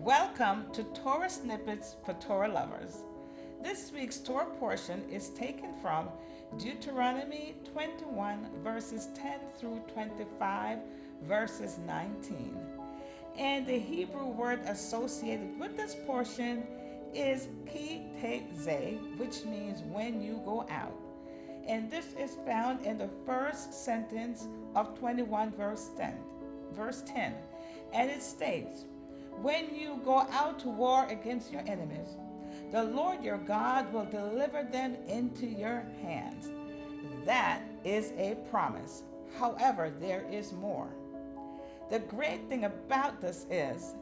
Welcome to Torah Snippets for Torah lovers. This week's Torah portion is taken from Deuteronomy 21, verses 10 through 25, verses 19. And the Hebrew word associated with this portion is ki tezeh, which means when you go out. And this is found in the first sentence of 21, verse 10. And it states, when you go out to war against your enemies, the Lord your God will deliver them into your hands. That is a promise. However, there is more. The great thing about this is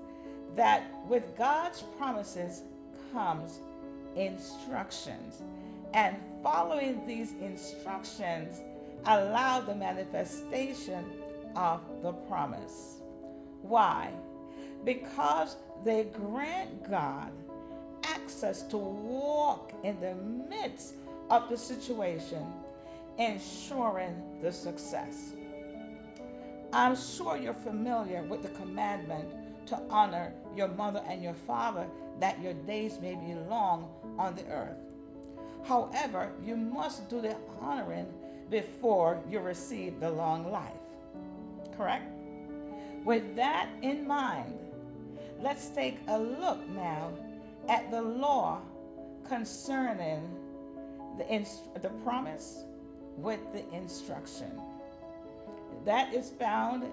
that with God's promises comes instructions. And following these instructions allow the manifestation of the promise. Why? Because they grant God access to walk in the midst of the situation, ensuring the success. I'm sure you're familiar with the commandment to honor your mother and your father, that your days may be long on the earth. However, you must do the honoring before you receive the long life. Correct? With that in mind, let's take a look now at the law concerning the promise with the instruction. That is found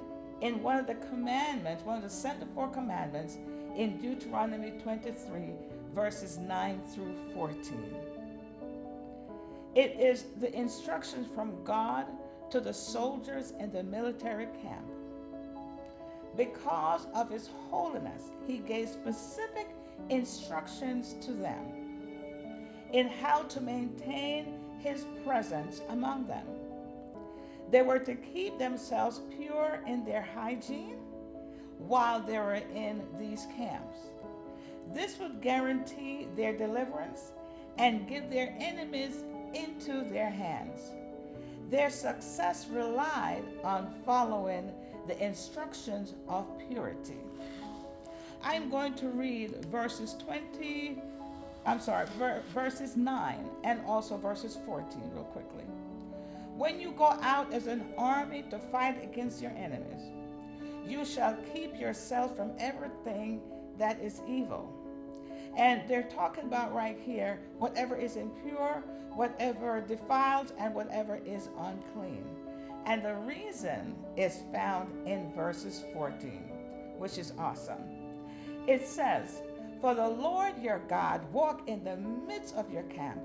in one of the commandments, one of the 74 commandments in Deuteronomy 23, verses 9 through 14. It is the instructions from God to the soldiers in the military camp. Because of his holiness, he gave specific instructions to them in how to maintain his presence among them. They were to keep themselves pure in their hygiene while they were in these camps. This would guarantee their deliverance and give their enemies into their hands. Their success relied on following the instructions of purity. I'm going to read verses 9 and also verses 14 real quickly. When you go out as an army to fight against your enemies, you shall keep yourself from everything that is evil. And they're talking about right here, whatever is impure, whatever defiles, and whatever is unclean. And the reason is found in verses 14, which is awesome. It says, for the Lord your God walk in the midst of your camp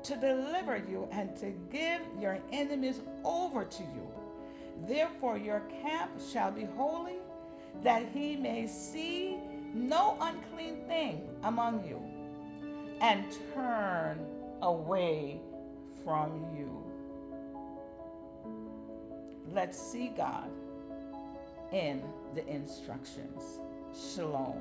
to deliver you and to give your enemies over to you. Therefore your camp shall be holy, that he may see no unclean thing among you, and turn away from you. Let's see God in the instructions. Shalom.